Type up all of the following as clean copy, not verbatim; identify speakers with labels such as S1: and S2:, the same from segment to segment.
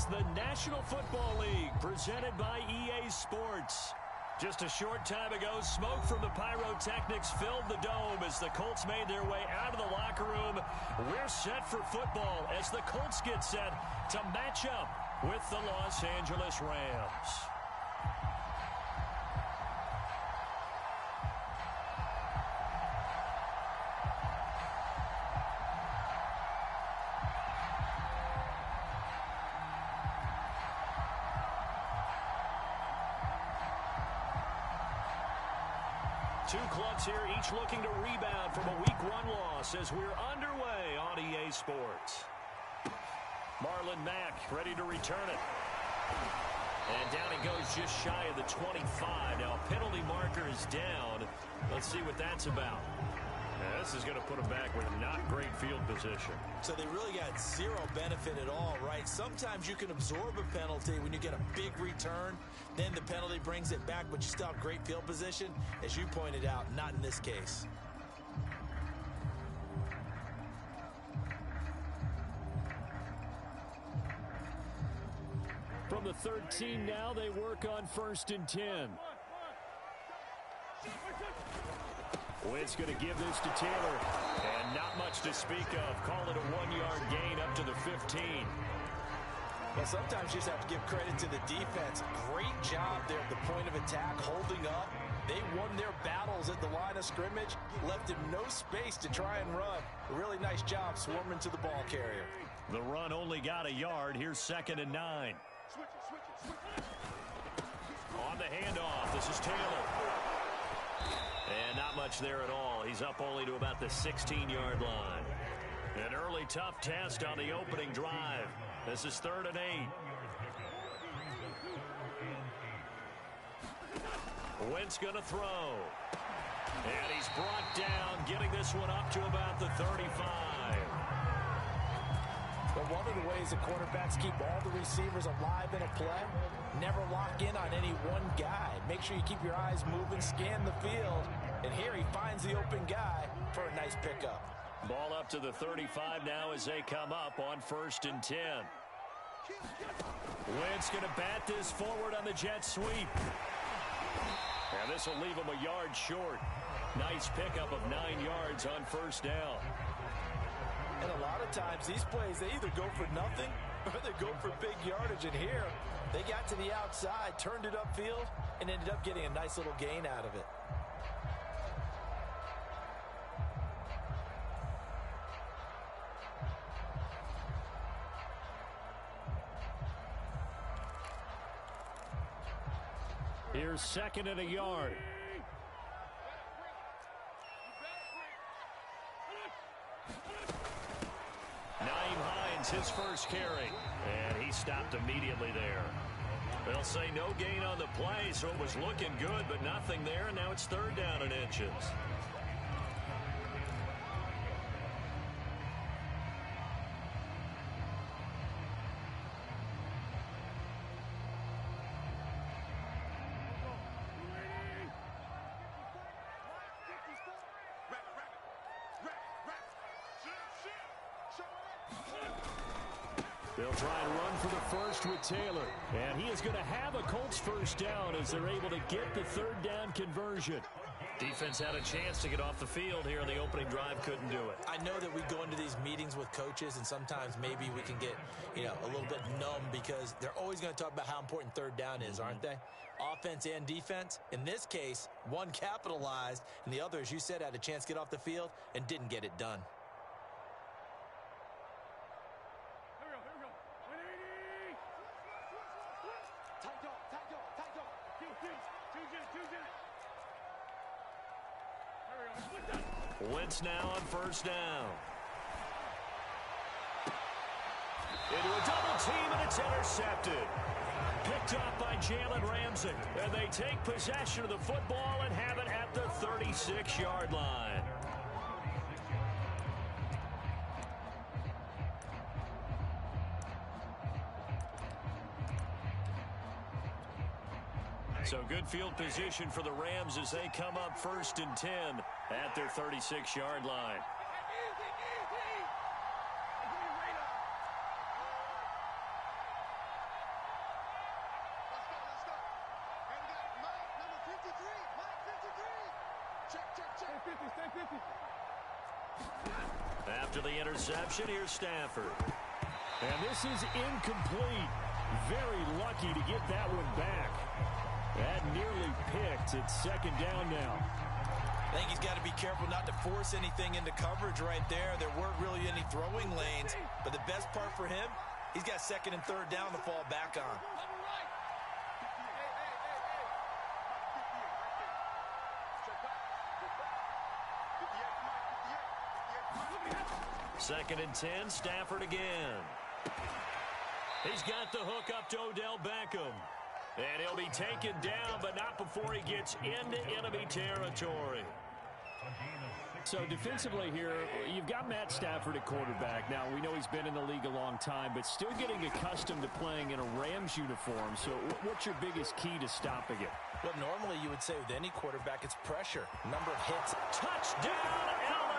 S1: It's the National Football League presented by EA Sports. Just a short time ago, smoke from the pyrotechnics filled the dome as the Colts made their way out of the locker room. We're set for football as the Colts get set to match up with the Los Angeles Rams. Two clubs here, each looking to rebound from a Week 1 loss as we're underway on EA Sports. Marlon Mack ready to return it. And down he goes just shy of the 25. Now a penalty marker is down. Let's see what that's about. Now, this is going to put him back with not great field position.
S2: So they really got zero benefit at all, right? Sometimes you can absorb a penalty when you get a big return. Then the penalty brings it back, but you still have great field position. As you pointed out, not in this case.
S1: From the 13 now, they work on 1st and 10. Wentz going to give this to Taylor. And not much to speak of. Call it a 1-yard gain up to the 15.
S2: Well, sometimes you just have to give credit to the defense. Great job there at the point of attack, holding up. They won their battles at the line of scrimmage, left him no space to try and run. A really nice job swarming to the ball carrier.
S1: The run only got a yard. Here's 2nd and 9. On the handoff, this is Taylor. And not much there at all. He's up only to about the 16-yard line. An early tough test on the opening drive. This is 3rd and 8. Wentz going to throw. And he's brought down, getting this one up to about the 35.
S2: But one of the ways the quarterbacks keep all the receivers alive in a play, never lock in on any one guy. Make sure you keep your eyes moving, scan the field. And here he finds the open guy for a nice pickup.
S1: Ball up to the 35 now as they come up on 1st and 10. Wentz going to bat this forward on the jet sweep. And this will leave him a yard short. Nice pickup of 9 yards on 1st down.
S2: And a lot of times these plays, they either go for nothing or they go for big yardage. And here, they got to the outside, turned it upfield, and ended up getting a nice little gain out of it.
S1: Here's 2nd and a yard. His first carry, and he stopped immediately there. They'll say no gain on the play, so it was looking good, but nothing there, and now it's 3rd down and inches. They'll try and run for the first with Taylor. And he is going to have a Colts 1st down as they're able to get the 3rd down conversion. Defense had a chance to get off the field here in the opening drive, couldn't do it.
S2: I know that we go into these meetings with coaches, and sometimes maybe we can get, a little bit numb because they're always going to talk about how important 3rd down is, aren't they? Offense and defense. In this case, one capitalized, and the other, as you said, had a chance to get off the field and didn't get it done.
S1: Wentz now on 1st down. Into a double team, and it's intercepted. Picked off by Jalen Ramsey. And they take possession of the football and have it at the 36-yard line. So good field position for the Rams as they come up 1st and 10 at their 36-yard line. After the interception, here's Stafford.
S3: And this is incomplete. Very lucky to get that one back. That nearly picked. It's second down now.
S2: I think he's got to be careful not to force anything into coverage right there. There weren't really any throwing lanes. But the best part for him, he's got second and third down to fall back on.
S1: Second and 10, Stafford again. He's got the hook up to Odell Beckham. And he'll be taken down, but not before he gets into enemy territory.
S3: So defensively here, you've got Matt Stafford at quarterback. Now, we know he's been in the league a long time, but still getting accustomed to playing in a Rams uniform. So what's your biggest key to stopping it?
S2: Well, normally you would say with any quarterback, it's pressure. Number of hits.
S1: Touchdown, LA!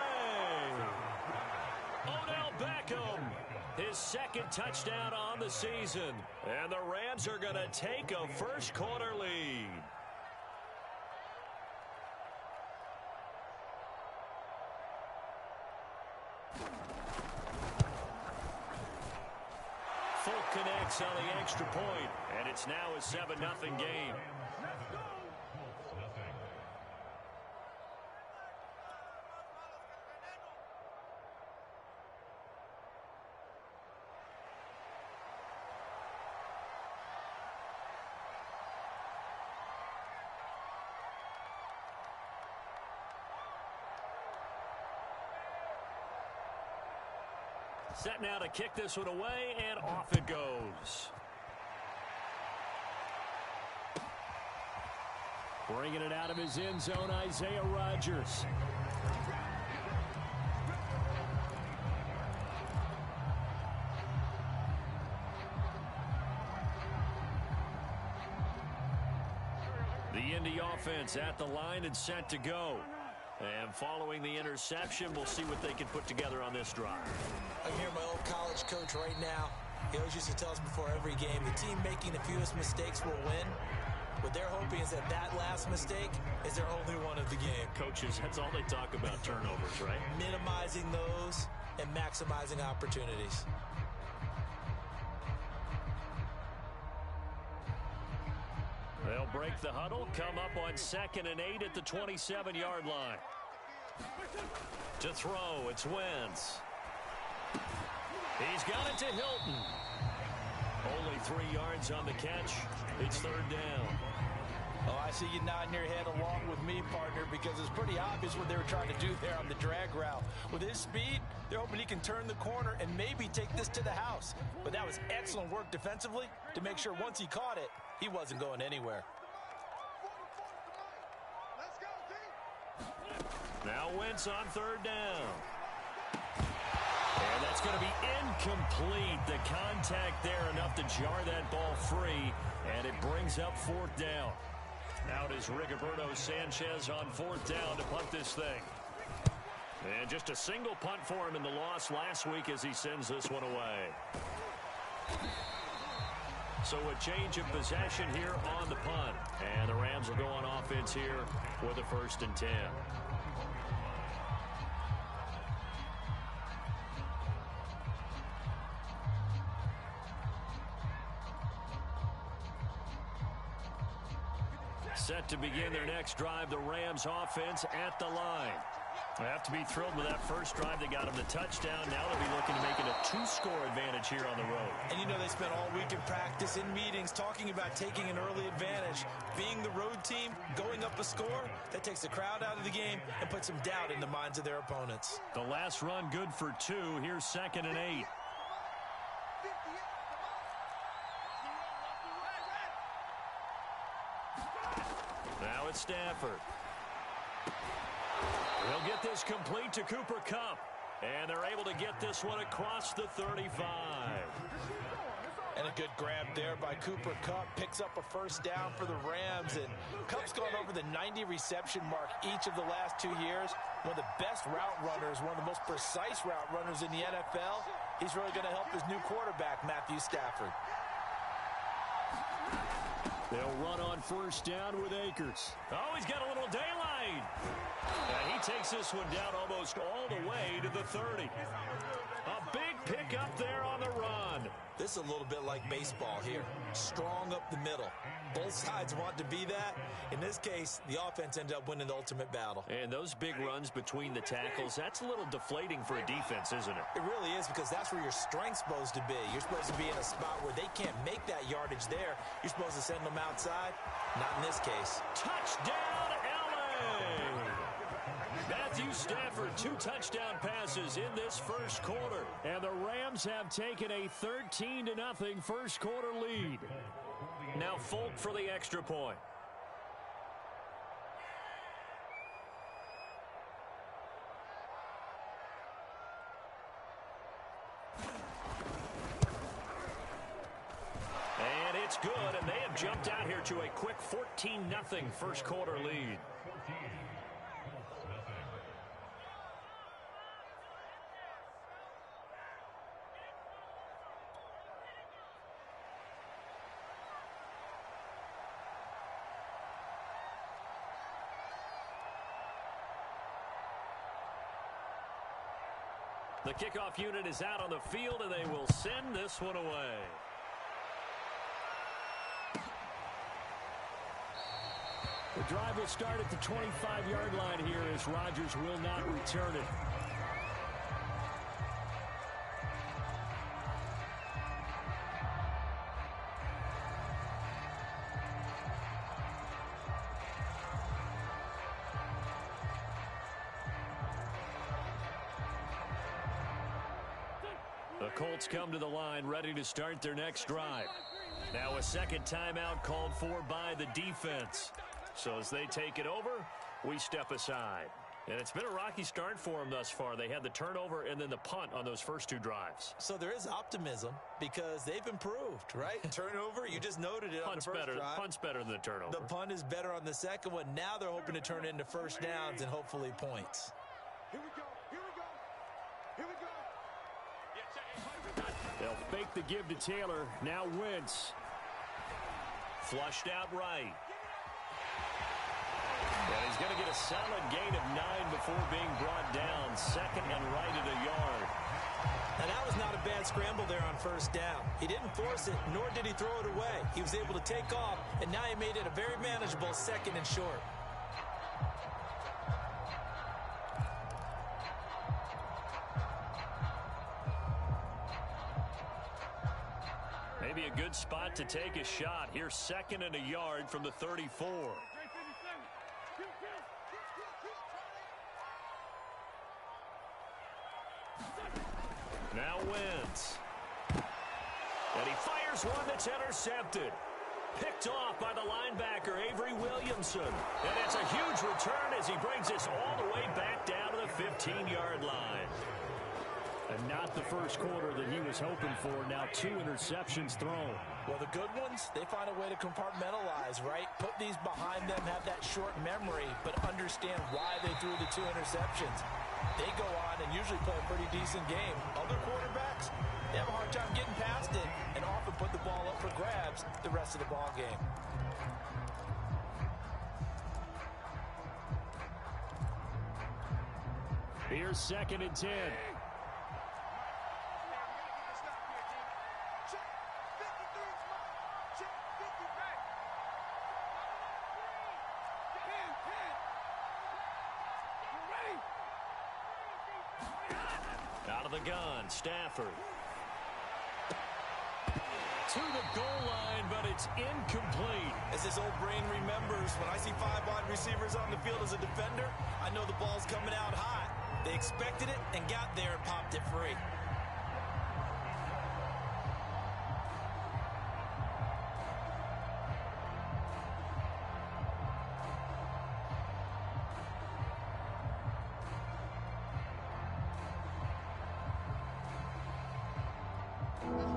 S1: Odell Beckham, his second touchdown on the season. And the Rams are going to take a first quarter lead. Folk connects on the extra point, and it's now a 7-0 game. Set now to kick this one away, and off it goes. Bringing it out of his end zone, Isaiah Rodgers. The Indy offense at the line and set to go. And following the interception, we'll see what they can put together on this drive.
S2: I'm here, my old college coach right now. He always used to tell us before every game, the team making the fewest mistakes will win. What they're hoping is that that last mistake is their only one of the game.
S1: Coaches, that's all they talk about, turnovers, right?
S2: Minimizing those and maximizing opportunities.
S1: They'll break the huddle, come up on 2nd and 8 at the 27-yard line. To throw, it's Wentz. He's got it to Hilton. Only 3 yards on the catch. It's third down.
S2: Oh, I see you nodding your head along with me, partner, because it's pretty obvious what they were trying to do there on the drag route. With his speed, they're hoping he can turn the corner and maybe take this to the house. But that was excellent work defensively to make sure once he caught it, he wasn't going anywhere.
S1: Now Wentz on third down. And that's going to be incomplete. The contact there enough to jar that ball free, and it brings up fourth down. Out is Rigoberto Sanchez on fourth down to punt this thing. And just a single punt for him in the loss last week as he sends this one away. So a change of possession here on the punt. And the Rams will go on offense here with a 1st and 10. Set to begin their next drive, the Rams offense at the line. They have to be thrilled with that first drive. They got them the touchdown. Now they'll be looking to make it a 2-score advantage here on the road.
S2: And you know they spent all week in practice, in meetings, talking about taking an early advantage. Being the road team, going up a score, that takes the crowd out of the game and puts some doubt in the minds of their opponents.
S1: The last run good for 2. Here's 2nd and 8. Now it's Stafford. They'll get this complete to Cooper Kupp. And they're able to get this one across the 35.
S2: And a good grab there by Cooper Kupp. Picks up a first down for the Rams. And Kupp's gone over the 90 reception mark each of the last 2 years. One of the best route runners, one of the most precise route runners in the NFL. He's really going to help his new quarterback, Matthew Stafford.
S3: They'll run on first down with Akers.
S1: Oh, he's got a little daylight. And he takes this one down almost all the way to the 30. A big pickup there on the run.
S2: This is a little bit like baseball here. Strong up the middle. Both sides want to be that. In this case, the offense ended up winning the ultimate battle.
S1: And those big runs between the tackles, that's a little deflating for a defense, isn't it?
S2: It really is, because that's where your strength's supposed to be. You're supposed to be in a spot where they can't make that yardage there. You're supposed to send them outside. Not in this case.
S1: Touchdown, L.A. Matthew Stafford, 2 touchdown passes in this first quarter.
S3: And the Rams have taken a 13-0 first quarter lead.
S1: Now Folk for the extra point. And it's good, and they have jumped out here to a quick 14-0 first quarter lead. The kickoff unit is out on the field, and they will send this one away.
S3: The drive will start at the 25-yard line here as Rodgers will not return it.
S1: The Colts come to the line ready to start their next drive. Now a second timeout called for by the defense. So as they take it over, we step aside. And it's been a rocky start for them thus far. They had the turnover and then the punt on those first 2 drives.
S2: So there is optimism because they've improved, right? Turnover, you just noted it on the first drive.
S1: Punt's better than the turnover.
S2: The punt is better on the second one. Now they're hoping to turn it into first downs and hopefully points.
S4: Here we go. Here we go. Here we go.
S3: They'll fake the give to Taylor. Now Wentz.
S1: Flushed out right. And he's going to get a solid gain of 9 before being brought down. Second and right at a yard.
S2: And that was not a bad scramble there on first down. He didn't force it, nor did he throw it away. He was able to take off, and now he made it a very manageable second and short.
S1: Maybe a good spot to take a shot. Here's second and a yard from the 34. Now Wentz. And he fires one that's intercepted. Picked off by the linebacker, Avery Williamson. And it's a huge return as he brings this all the way back down to the 15-yard line.
S3: And not the first quarter that he was hoping for. Now 2 interceptions thrown.
S2: Well, the good ones, they find a way to compartmentalize, right? Put these behind them, have that short memory, but understand why they threw the 2 interceptions. They go on and usually play a pretty decent game. Other quarterbacks, they have a hard time getting past it and often put the ball up for grabs the rest of the ball game.
S3: Here's second and 10.
S1: Out of the gun, Stafford. To the goal line, but it's incomplete.
S2: As his old brain remembers, when I see 5 wide receivers on the field as a defender, I know the ball's coming out hot. They expected it and got there and popped it free.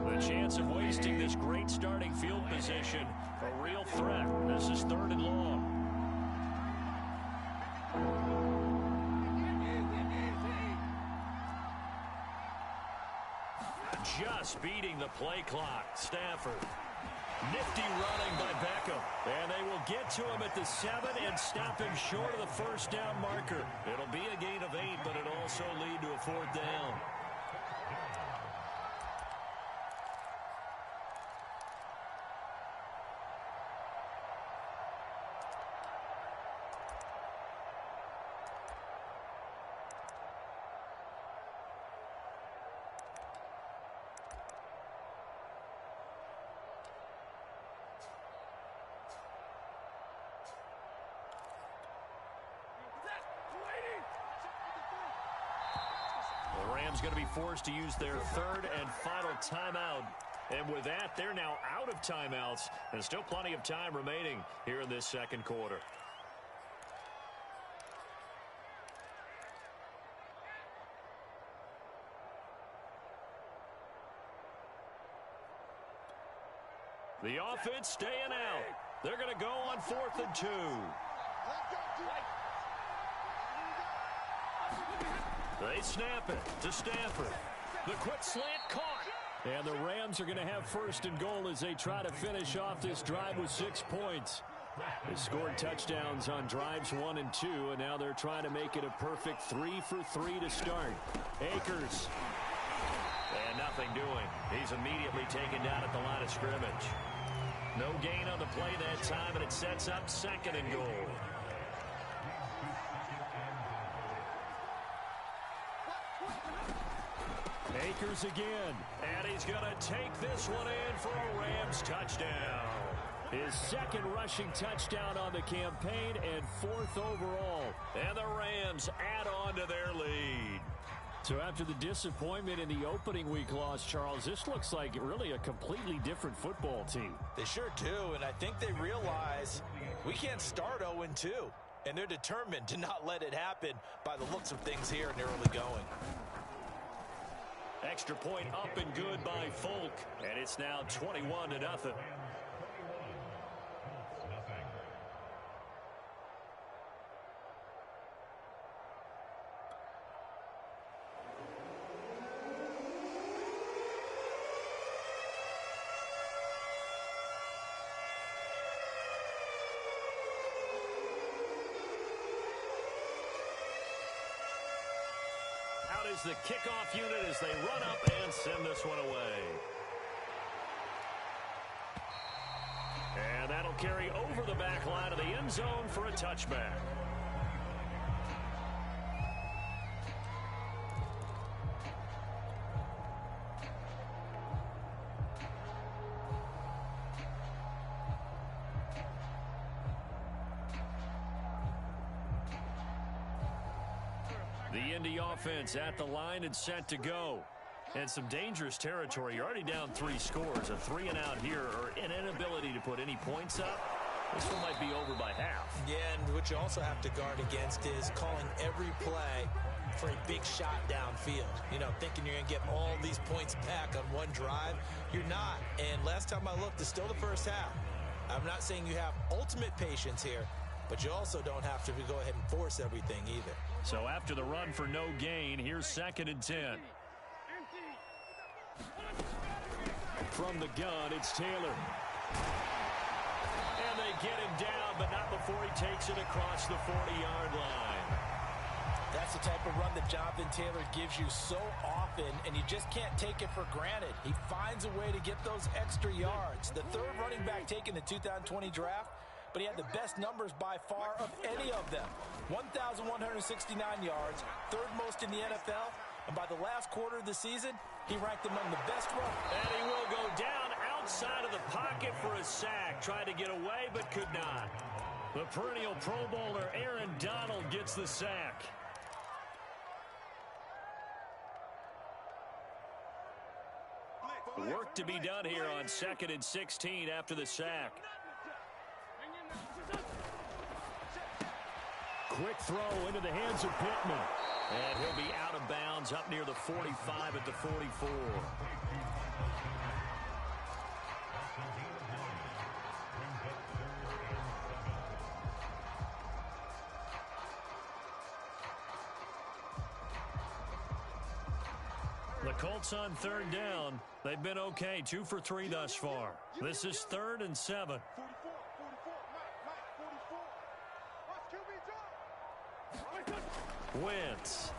S1: The chance of wasting this great starting field position, a real threat. This is 3rd and long. Just beating the play clock. Stafford. Nifty running by Beckham. And they will get to him at the 7 and stop him short of the first down marker. It'll be a gain of 8, but it'll also lead to a 4th down. The Rams going to be forced to use their 3rd and final timeout. And with that, they're now out of timeouts. And still plenty of time remaining here in this 2nd quarter. The offense staying out. They're going to go on 4th and 2. They snap it to Stafford. The quick slant caught.
S3: And the Rams are going to have 1st and goal as they try to finish off this drive with 6 points. They scored touchdowns on drives 1 and 2, and now they're trying to make it a perfect 3 for 3 to start. Akers.
S1: And nothing doing. He's immediately taken down at the line of scrimmage. No gain on the play that time, and it sets up 2nd and goal.
S3: Akers again.
S1: And he's going to take this one in for a Rams touchdown.
S3: His 2nd rushing touchdown on the campaign and 4th overall.
S1: And the Rams add on to their lead.
S3: So after the disappointment in the opening week loss, Charles, this looks like really a completely different football team.
S2: They sure do, and I think they realize we can't start 0-2. And they're determined to not let it happen by the looks of things here in the early going.
S1: Extra point up and good by Folk. And it's now 21-0. Out is the kickoff unit as they run up and send this one away. And that'll carry over the back line of the end zone for a touchback. The Indy offense at the line and set to go. And some dangerous territory. You're already down 3 scores. A 3 and out here, or an inability to put any points up. This one might be over by half.
S2: Yeah, and what you also have to guard against is calling every play for a big shot downfield. You know, thinking you're going to get all these points back on one drive. You're not. And last time I looked, it's still the first half. I'm not saying you have ultimate patience here, but you also don't have to go ahead and force everything either.
S1: So after the run for no gain, here's 2nd and 10.
S3: From the gun, it's Taylor.
S1: And they get him down, but not before he takes it across the 40-yard line.
S2: That's the type of run that Jonathan Taylor gives you so often, and you just can't take it for granted. He finds a way to get those extra yards. The 3rd running back taken in the 2020 draft, but he had the best numbers by far of any of them. 1,169 yards, 3rd most in the NFL, and by the last quarter of the season, he ranked among the best runners.
S1: And he will go down outside of the pocket for a sack. Tried to get away, but could not. The perennial Pro Bowler Aaron Donald gets the sack. Work to be done here on 2nd and 16 after the sack.
S3: Quick throw into the hands of Pittman.
S1: And he'll be out of bounds up near the 45 at the 44. The Colts on third down. They've been okay, 2 for 3 thus far. This is 3rd and 7.
S4: 44.
S1: Wentz.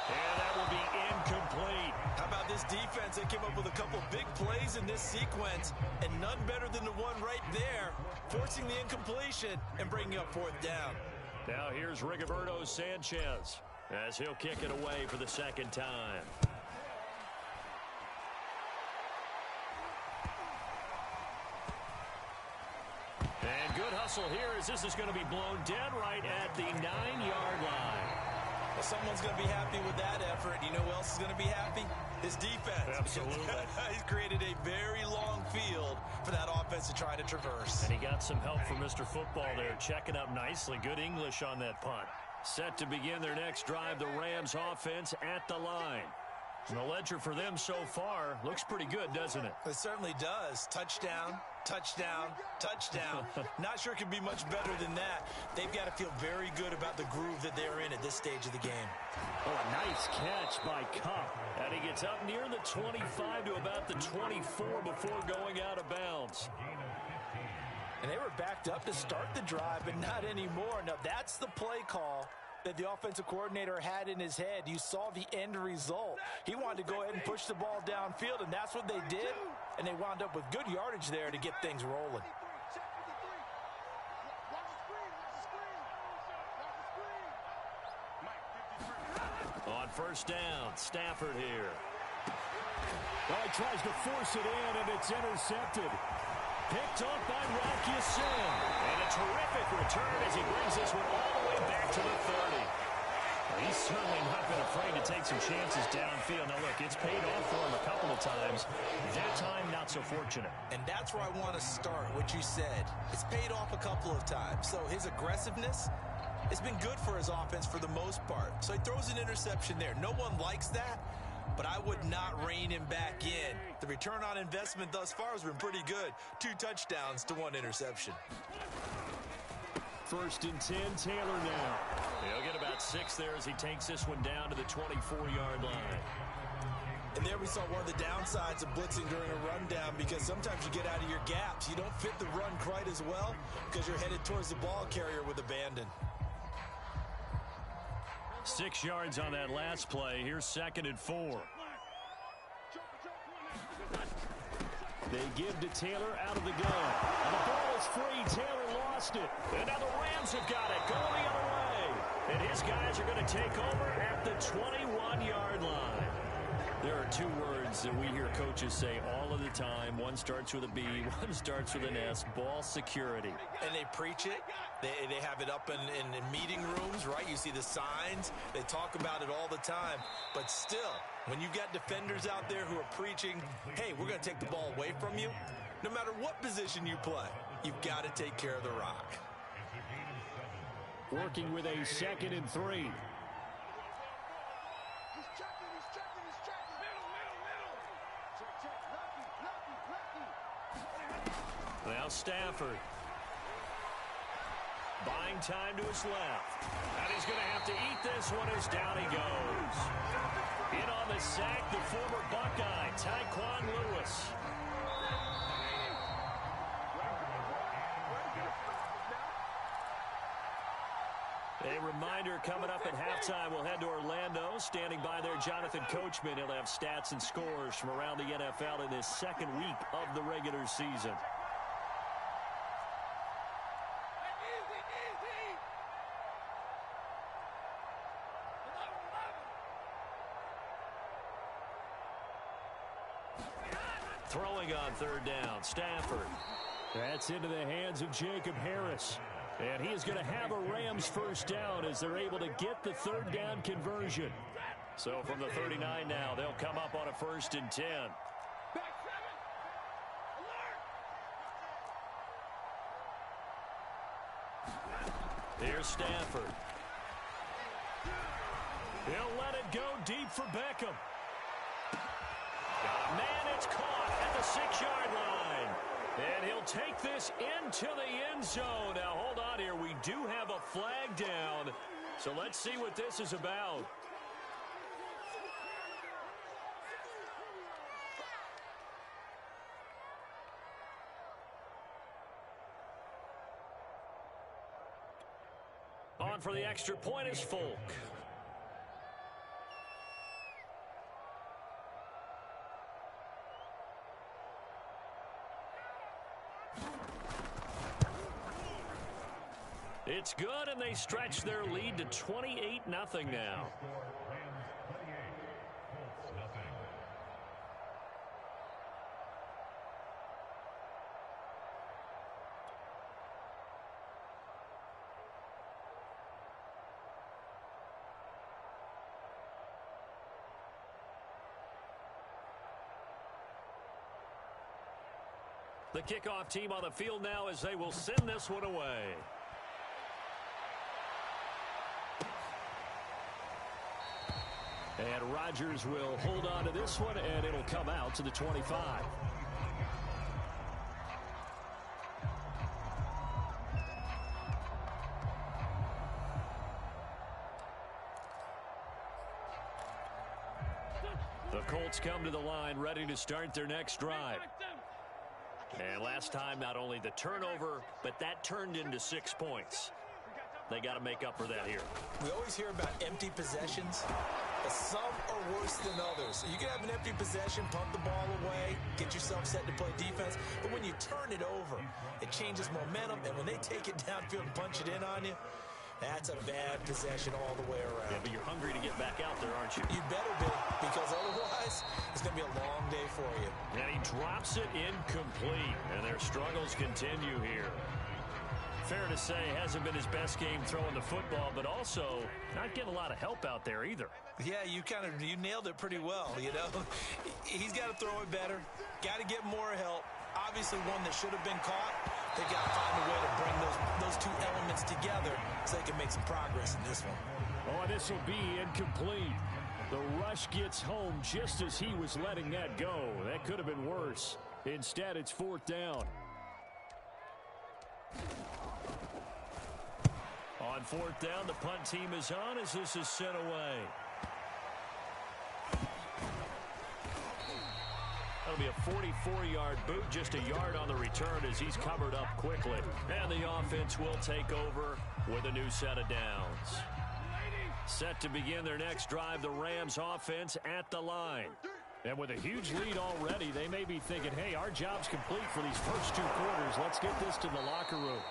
S1: And that will be incomplete.
S2: How about this defense? They came up with a couple big plays in this sequence, and none better than the one right there, forcing the incompletion and bringing up 4th down.
S1: Now here's Rigoberto Sanchez as he'll kick it away for the 2nd time. And good hustle here as this is going to be blown dead right at the 9-yard line.
S2: Well, someone's going to be happy with that effort. You know who else is going to be happy? His defense.
S1: Absolutely.
S2: He's created a very long field for that offense to try to traverse.
S1: And he got some help from Mr. Football there, checking up nicely. Good English on that punt. Set to begin their next drive, the Rams offense at the line. And the ledger for them so far looks pretty good, doesn't it?
S2: It certainly does. Touchdown, touchdown, touchdown. Not sure it can be much better than that. They've got to feel very good about the groove that they're in at this stage of the game.
S3: Oh, a nice catch by Cup.
S1: And he gets up near the 25 to about the 24 before going out of bounds.
S2: And they were backed up to start the drive, but not anymore. Now, that's the play call that the offensive coordinator had in his head. You saw the end result. He wanted to go ahead and push the ball downfield, and that's what they did. And they wound up with good yardage there to get things rolling.
S1: On 1st down, Stafford here.
S3: Well, he tries to force it in, and it's intercepted. Picked off by Rocky Sin.
S1: And a terrific return as he brings this one all the way back to the 30. He's certainly not been afraid to take some chances downfield. Now, look, it's paid off for him a couple of times. That time, not so fortunate.
S2: And that's where I want to start, what you said. It's paid off a couple of times. So his aggressiveness has been good for his offense for the most part. So he throws an interception there. No one likes that, but I would not rein him back in. The return on investment thus far has been pretty good. 2 touchdowns to 1 interception.
S3: 1st and 10, Taylor now.
S1: He'll get about 6 there as he takes this one down to the 24-yard line.
S2: And there we saw one of the downsides of blitzing during a rundown, because sometimes you get out of your gaps. You don't fit the run quite as well because you're headed towards the ball carrier with abandon.
S1: 6 yards on that last play. Here's 2nd and 4.
S3: They give to Taylor out of the gun. And the ball is free. Taylor lost it.
S1: And now the Rams have got it. Going the other way. And his guys are going to take over at the 21-yard line. There are 2 words that we hear coaches say all of the time. One starts with a B, one starts with an S. Ball security.
S2: And they preach it. They have it up in meeting rooms, right? You see the signs. They talk about it all the time. But still, when you've got defenders out there who are preaching, hey, we're going to take the ball away from you, no matter what position you play, you've got to take care of the rock.
S3: Working with a 2nd and 3.
S1: Now Stafford. Buying time to his left. And he's going to have to eat this one as down he goes. In on the sack, the former Buckeye, Tyquan Lewis. A reminder coming up at halftime. We'll head to Orlando. Standing by there, Jonathan Coachman. He'll have stats and scores from around the NFL in this 2nd week of the regular season. Throwing on 3rd down, Stafford.
S3: That's into the hands of Jacob Harris. And he is going to have a Rams 1st down as they're able to get the 3rd down conversion.
S1: So from the 39 now, they'll come up on a 1st and 10. Here's Stafford. He'll let it go deep for Beckham. Got a man, it's caught at the 6-yard line. And he'll take this into the end zone. Now, hold on here. We do have a flag down.
S3: So let's see what this is about. On for the extra point is Folk. It's good, and they stretch their lead to 28-0 now. The kickoff team on the field now as they will send this one away. And Rodgers will hold on to this one, and it'll come out to the 25. The Colts come to the line ready to start their next drive. And last time, not only the turnover, but that turned into 6 points. They got to make up for that here.
S2: We always hear about empty possessions, but some are worse than others. You can have an empty possession, pump the ball away, get yourself set to play defense, but when you turn it over, it changes momentum, and when they take it downfield and punch it in on you, that's a bad possession all the way around.
S3: Yeah, but you're hungry to get back out there, aren't you?
S2: You better be, because otherwise it's going to be a long day for you.
S3: And he drops it incomplete, and their struggles continue here. Fair to say, hasn't been his best game throwing the football, but also not getting a lot of help out there either.
S2: Yeah, you nailed it pretty well, you know. He's got to throw it better, got to get more help. Obviously one that should have been caught. They've got to find a way to bring those two elements together so they can make some progress in this one.
S3: Oh, and this will be incomplete. The rush gets home just as he was letting that go. That could have been worse. Instead, it's 4th down. On 4th down, the punt team is on as this is sent away. That'll be a 44-yard boot, just a yard on the return as he's covered up quickly. And the offense will take over with a new set of downs. Set to begin their next drive, the Rams offense at the line. And with a huge lead already, they may be thinking, hey, our job's complete for these first 2 quarters. Let's get this to the locker room.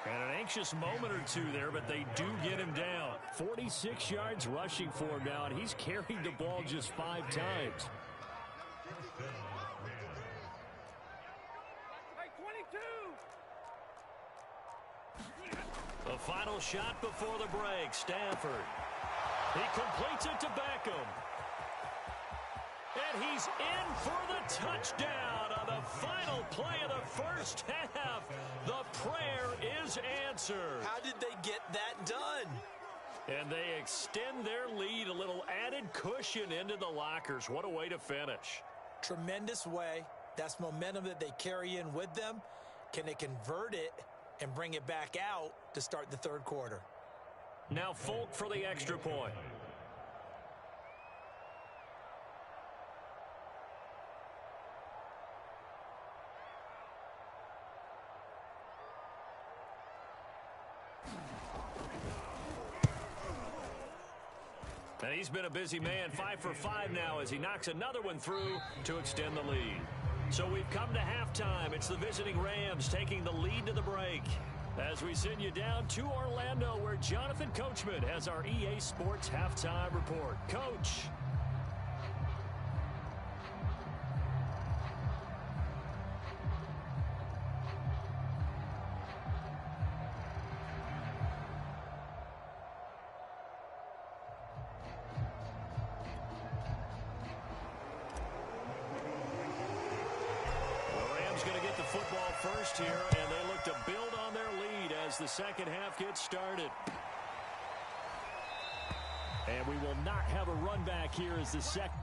S3: And an anxious moment or two there, but they do get him down. 46 yards rushing for him now, and he's carried the ball just 5 times. The final shot before the break, Stafford. He completes it to Beckham. And he's in for the touchdown on the final play of the first half. The prayer is answered.
S2: How did they get that done?
S3: And they extend their lead, a little added cushion into the lockers. What a way to finish.
S2: Tremendous way. That's momentum that they carry in with them. Can they convert it and bring it back out to start the 3rd quarter?
S3: Now Folk for the extra point. And he's been a busy man, 5 for 5 now as he knocks another one through to extend the lead. So we've come to halftime. It's the visiting Rams taking the lead to the break. As we send you down to Orlando, where Jonathan Coachman has our EA Sports halftime report. Coach. Going to get the football first here, and they look to build on their lead as the second half gets started. And we will not have a run back here as the second.